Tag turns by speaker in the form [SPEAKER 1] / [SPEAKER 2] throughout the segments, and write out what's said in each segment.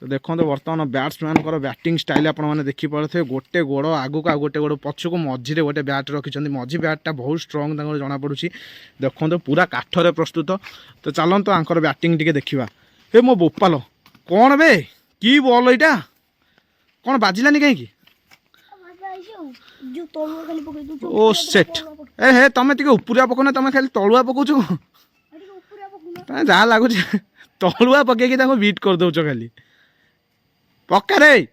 [SPEAKER 1] तो देखो बर्तमान बैट्समैन बैटिंग स्टाइल आपने देखिपे गोटे गोड़ आगू आ गोटे गोड़ पछक मझीरे गोटे बैट रखिंट मझी बैटा बहुत स्ट्रंग जना पड़ी देखो पूरा काठरे प्रस्तुत तो चलते आंकर बैटिंग टी देखा हे मो बोपाल कौन बे कि बॉल यहाँ कौन बाजिलानी कहीं ओ सेट ए हे तुम टे उपरिया पकौना तुम खाली तलुआ पकाच जहाँ लगुच तलुआ पकईकि बीट कर दौच खाली पक्का रे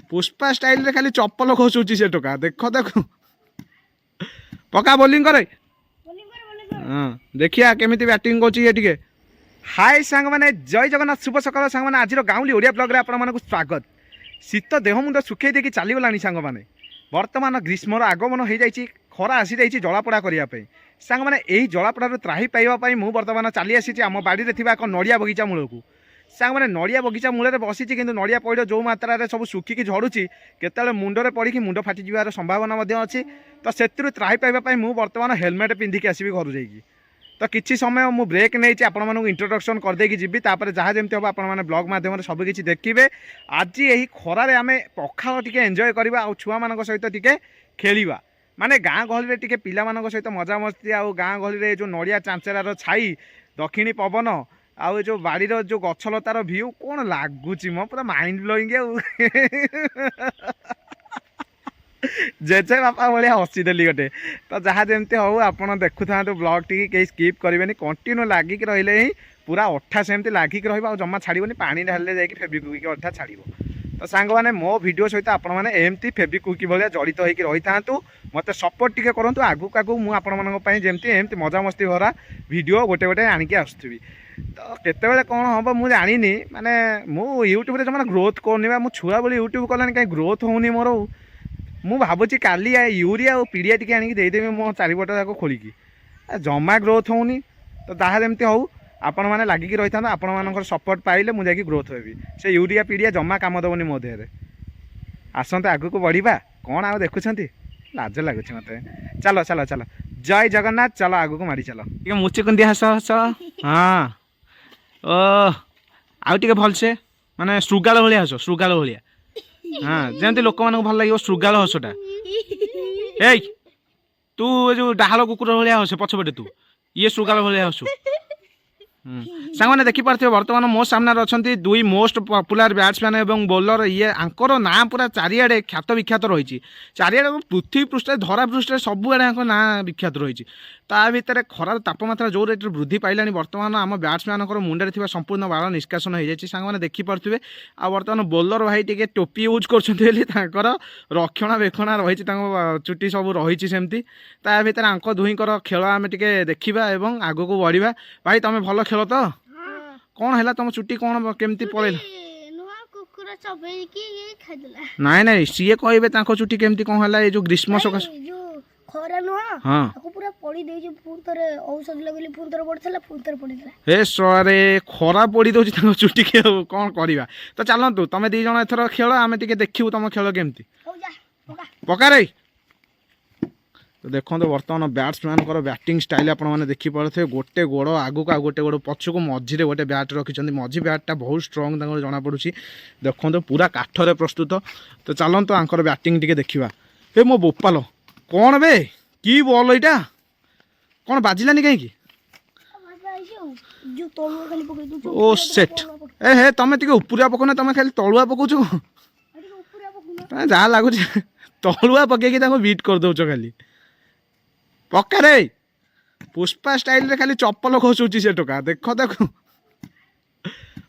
[SPEAKER 1] पुष्पा स्टाइल रे खाली चप्पल खसुची से टोका देख देख पक्का बोलिंग करे हाँ देखिया केमिति बैटिंग कर हाय सांग माने जय जगन्नाथ शुभ सकाल सांग माने आज गाँवली ओडिया ब्लॉग रे आपण मानकु स्वागत शीत देह मुंड सुखई देकी चली गलानी सांग माने वर्तमान ग्रीष्मर आगमन हो जाइए खरा आसी जाइए जलापोड़ा करने सांग माने यही जलापोड़ा त्राही पाइबा मु वर्तमान चली आसी आम बाड़ी में एक नड़िया बगीचा मूल को सांग मैंने नड़िया बगीचा मूल बसी कि नड़िया पइड जो मात्रा सब सुखिकी झड़ुची केतले मुंडरे पड़ी मुंड फाटी जावार संभावना अच्छी तो से त्राही पाइबा मु वर्तमान हेलमेट पिंधिकी आसबि घर जाइए तो किसी समय मु ब्रेक नहीं आपण मानक इंट्रोडक्शन करदेकी जी जहाँ जमी हम आपने ब्लॉग मध्यम सबकि देखिए आज यही खरारे आम पखाल टी एंजय करवा आ छुआ मान सहित टी खेलवा माने गाँ गहली टी पिला सहित मजा मस्ती आ गाँ गहली जो नड़िया चांचेरार छाई दक्षिणी पवन आउ जो बाड़ी जो गछलतार भ्यू कौन लगुच मो पूरा माइंड ब्लोइंग जेजे बापा भाया हसीदेली गोटे तो जहाँ जमती हो आप देखु था ब्लॉग टी कहीं स्किप करेंगे कंटिन्यू लागिक रही ही पूरा अठा सेमती लागिक रहा जमा छाड़बनी पानी ढाले जाकि फेविक्विक अठा छाड़ तो सांग मैंने मो वीडियो सहित आपने एमती फेविक्विक भाया जड़ित होकर रही था मत सपोर्ट टी करूँ आगू आगू मुझे जमती एमती मजामस्ती भरा वीडियो गोटे गोटे आणिकी आसुवी तो केतबेले कौन हम मुझे जानी माने मु यूट्यूब जमा ग्रोथ करनी मु छुआ बोली यूट्यूब कलानी कहीं ग्रोथ होनी मोर मु भावुची काली यूरिया और पीड़िया टी आणिकी देदेवी मो चारिपट जाक खोलिकी जमा ग्रोथ होनी तो जहाँ जमती हो आपण मैंने लागिक रही था आपण मान सपोर्ट पाइले मुझे ग्रोथ हेबी से यूरिया पीड़िया जमा कम दबनी मो देहरे आसते आग को बढ़िया कौन आ देखुं लाज लगुच मत चलो चलो चलो जय जगन्नाथ चलो आग को मारी चलो ठीक मुची कुंदी हस हस हाँ ओ आउ भलसे माने श्रुगाल भाया हस श्रुगाल भाया हाँ जमी लोक मान भल लगे श्रुगाल हसटा ए तू जो डाहाल कुकुर भाया हस पछपटे तू ये श्रुगाल भाया हसु सांग मैंने देखिपे बर्तमान मो सामने अच्छा दुई मोस्ट पपुलर बैट्समैन और बोलर ये आंकर ना पूरा चारिआडे ख्यात विख्यात रही चारिआडे पृथ्वी पृष्ठ धरा पृष्ठ सबुआड़े ना विख्यात रही भितर खरार तापमात्रा जो रेट वृद्धि पाइला बर्तमान आम बैट्समैन मुंडे थी संपूर्ण बाल निष्कासन हो जाए सांग मैंने देखिपे आ बर्तमान बोलर भाई टे टोपी यूज कर रक्षणाबेक्षण रही चुटी सब रही सेमती भितर आंक दुहींकर खेल आम टे देखा और आग को बढ़िया भाई तुम भल खेल तो कौन है तुम चुटी कौन केमती पड़ेगा नाई नाई सी कहे चुटी केमती कौन है जो ग्रीष्म सकाश
[SPEAKER 2] खरा नुआ
[SPEAKER 1] हाँ
[SPEAKER 2] पूरा पड़ी देजी पुर तरे औषध लगली पुर तरे पड़थला पुर तरे पड़ीला
[SPEAKER 1] हे सरे खरा पड़ी दोची ताको चुटी के कोन करबा तो चलंतु तमे दी जण एथर खेल आमे टिके देखिबु तम खेल केमती
[SPEAKER 2] हो जा
[SPEAKER 1] पका रे तो देखो बर्तमान बैट्समैन बैटिंग स्टाइल आपने देखिपे गोटे गोड़ आगू आ गोटे गोड़ पछक मझीरे गोटे बैट रखिंट मझी बैटा बहुत स्ट्रंग जना पड़ी देखो पूरा काठरे प्रस्तुत तो चलते आंकर बैटिंग टी देखा हे मो बोपाल कौन बे कि बॉल यहाँ कौन बाजिलानी कहीं ओ सेट ए हे तुम टे उपरिया पकौना तुम खाली तलुआ पकाच जहाँ लगुच तलुआ पकईकि बीट कर दौच खाली पक्का रे पुष्पा स्टाइल रे खाली चप्पल खसुची से टोका देख देख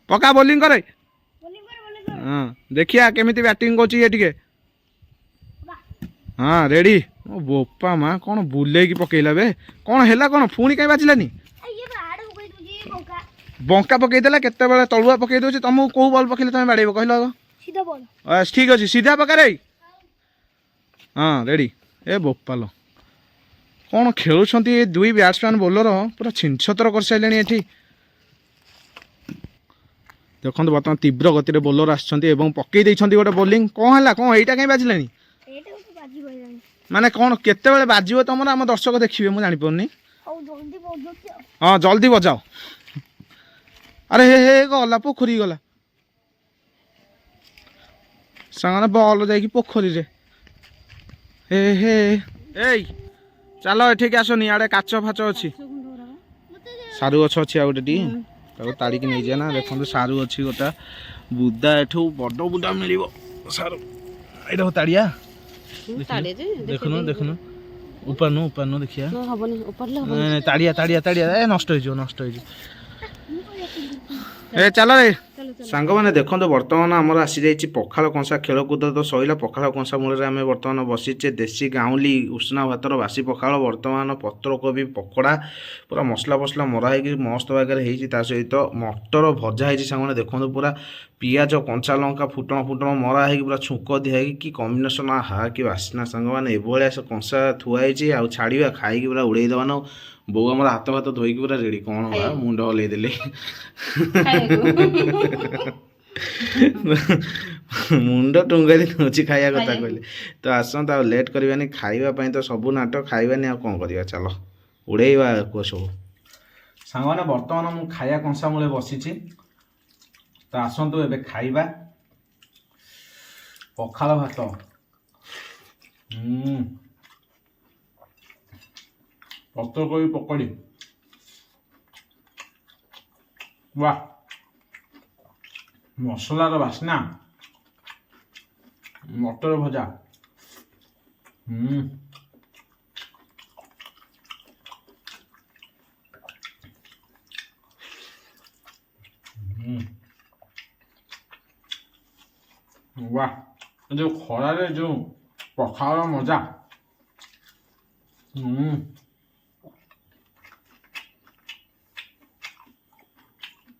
[SPEAKER 1] पक्का बोलिंग करे हाँ देखिया केमिति बैटिंग कर हाँ रेडी बोपा माँ कौन बुले की पकेला बे कौन है कौन पुणी कहीं बाजिलानी बंका पकईदेला केते बेले तलुआ पकई दउछि तुमको कौ बॉल पकईले तुम बाड़ेबो कहलो
[SPEAKER 2] सीधा बॉल
[SPEAKER 1] ठीक अच्छे सीधा पका रे हाँ रेडी ए बोपाल कौन खेलुंट दुई बैट्समैन बोलर पूरा छिनछतर कर सारे ये देखो बर्तमान तीव्र गति बोलर आसछन्ती पकई देइछन्ती गोटे बोलिंग कौन है कौन एटा कहीं बाजिलानी माने कौन केते बेले बाजिबो तुम आम दर्शक देखिए मुझे जानी हाँ जल्दी बजाओ अरे हे हे गला पोखरी गला ସାଙ୍ଗମାନେ ବଲ୍ ଯାଇକି ପୋଖରୀରେ ହେ ହେ ଏଇ ଚାଲ ଏଠିକି ଆସନି ଆଡ଼େ କାଚ ଫାଚ ଅଛି ସାରୁ ଗଛ ଅଛି ଆଉ ଗୋଟେ ଟିକେ ତାକୁ ତାଡ଼ିକି ନେଇଯିବା ନା ଦେଖନ୍ତୁ ସାରୁ ଅଛି ଗୋଟେ ବୁଦା ଏଠୁ ବଡ଼ ବୁଦା ମିଳିବ ସାରୁ ଏଇଟାକୁ ତାଡ଼ିଆ ଦେଖୁନ ଦେଖୁନ ଉପାନୁ ଦେଖିବା ତାଡ଼ିଆ ତାଡ଼ିଆ ତାଡ଼ିଆ ଏ ନଷ୍ଟ ହେଇଯିବ ଏ ଚାଲ ରେ ସାଙ୍ଗମାନେ ଦେଖନ୍ତୁ ବର୍ତ୍ତମାନ ଆମର ଆସିଯାଇଛି ପଖାଳ କଂସା ଖେଳକୁଦ ତ ସଇଲା ପଖାଳ କଂସା ମୂଳରେ ଆମେ ବର୍ତ୍ତମାନ ବସିଛେ ଦେଶୀ ଗାଉଁଲି ଉଷୁନା ଭାତର ବାସି ପଖାଳ ବର୍ତ୍ତମାନ ପତ୍ରକୋବି ପକୋଡ଼ା ପୁରା ମସଲା ଫସଲା ମରା ହେଇକି ମସ୍ତ ବାଗରେ ହେଇଛି ତା ସହିତ ମଟର ଭଜା ହେଇଛି ସାଙ୍ଗମାନେ ଦେଖନ୍ତୁ ପୁରା ପିଆଜ କଞ୍ଚା ଲଙ୍କା ଫୁଟଣ ମରା ହେଇକି ପୁରା ଛୁଙ୍କ ଦିଆ ହେଇକି କି କମ୍ବିନେସନ୍ ଆହା କି ବାସ୍ନା ସାଙ୍ଗମାନେ ଏଭଳିଆ ସେ କଂସା ଥୁଆ ହେଇଛି ଆଉ ଛାଡ଼ିବା ଖାଇକି ପୁରା ଉଡ଼େଇ ଦେବା ନା ବୋଉ ଆମର ହାତ ଭାତ ଧୋଇକି ପୁରା ରେଡ଼ି କ'ଣ ବା ମୁଣ୍ଡ ହଲେଇ ଦେଲେ ମୁଣ୍ଡ ଟୁଙ୍ଗାରି ଦେଉଛି ଖାଇବା କଥା କହିଲେ ତ ଆସନ୍ତୁ ଆଉ ଲେଟ୍ କରିବାନି ଖାଇବା ପାଇଁ ତ ସବୁ ନାଟ ଖାଇବାନି ଆଉ କ'ଣ କରିବା ଚାଲ ଉଡ଼େଇବା କୁହ ସବୁ ସାଙ୍ଗମାନେ ବର୍ତ୍ତମାନ ମୁଁ ଖାଇବା କଂସା ମୂଳେ ବସିଛି ତ ଆସନ୍ତୁ ଏବେ ଖାଇବା ପଖାଳ ଭାତ ପତ୍ରକୋବି ପକୋଡ଼ି ବା ମସଲାର ବାସ୍ନା ମଟର ଭଜା ବା ଯେଉଁ ଖରାରେ ଯେଉଁ ପଖାଳ ମଜା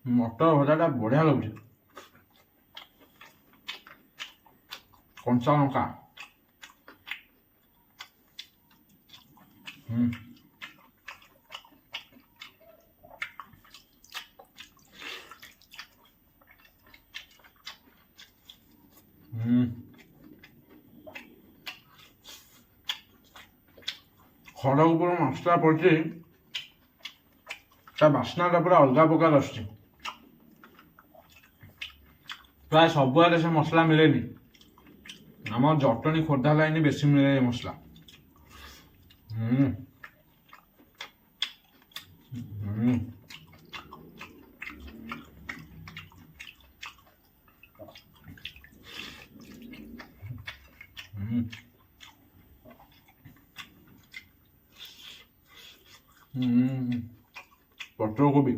[SPEAKER 1] ମଟର ଭଜାଟା ବଢ଼ିଆ ଲାଗୁଛି କଞ୍ଚା ଲଙ୍କା ଖଡ଼ା ଉପରେ ମସଲା ପଡ଼ିଛି ତା ବାସ୍ନାଟା ପୁରା ଅଲଗା ପ୍ରକାର ଆସୁଛି ପ୍ରାୟ ସବୁଆଡ଼େ ସେ ମସଲା ମିଳେନି ଆମ ଜଟଣୀ ଖୋର୍ଦ୍ଧା ଲାଇନ୍ ବେଶୀ ମିଳେ ଏ ମସଲା ପତ୍ରକୋବି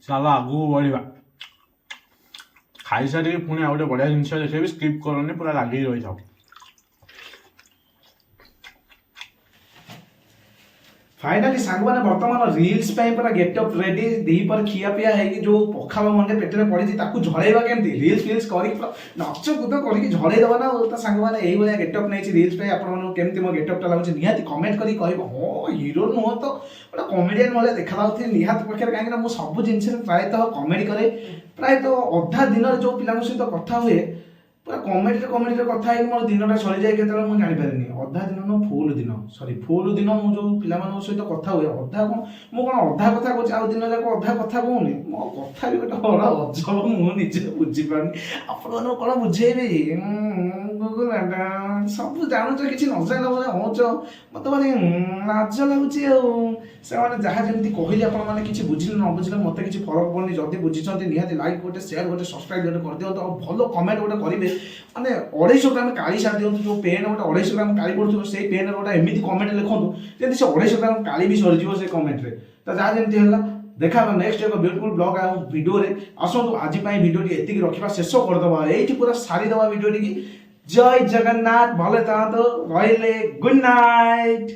[SPEAKER 1] ଚାଲ ଆଗକୁ ବଢ଼ିବା ଖାଇସାରିକି ପୁଣି ଆଉ ଗୋଟେ ବଢ଼ିଆ ଜିନିଷ ଦେଖେଇବି ସ୍କିପ୍ କରନି ପୁରା ଲାଗିକି ରହିଥାଉ फाइनाली सांगवाने वर्तमान रील्स पूरा गेटअप रेडी दीपर खिया पिया है जो पखाल मंडे पेटे पड़ी झड़ेबा केमती रील्स फिल्स कर नच कूद कर झड़े देवा ना तो सांगवाने यही भाया गेटअप नहीं रील्स केमती मो गेटअपटा लगुच निहाती कमेंट करी कह हाँ हीरो नुह तो गोटे कमेडियन भाया देखा निहाती पाखे कहीं मुझे सब जिनस प्रायतः कमेडी करे प्रायतः अधा दिन जो पिला सहित कथा हुए पूरा कमेडी कथा है मोर दिनटा सरी जाए केतला मुझे जानीपारे अधा दिन न फुल दिन सॉरी फुल दिन मुझे पिला सहित कथा हुए अधा कौन मुझे अधा कथा कहूँ आउ दिन जाक अधा कथा कहूनी मो कथा भी गोटे बड़ा अजब मुझे बुझीपार आप कौन बुझेबी गुगल सब जानूच कि न जान हूच मत मैंने लाज लगुच जहाँ जमी कहले आपने किसी बुझे न बुझे मत किसी फरक पड़नी जब बुझी निहाती लाइक गोटे शेयर गोटे सब्सक्राइब गोटे कर दिखाँ भल कमेंट गोटे करेंगे माने 250 ग्राम काली सार दिखाँ जो पेन गोटे 250 ग्राम काली पड़ो से पेन गोटे एमती कमेंट लिखूँ जमी से 250 ग्राम काली भी सरीज से कमेंट तो जहाँ जमी है देखा नेक्स्ट एक ब्यूटीफुल ब्लॉग आउ वीडियो रे आसतु आज वीडियो एति रखा शेष करदे ये पूरा सारीदे वीडियो की जय जगन्नाथ भले था तो रहिले गुड नाइट।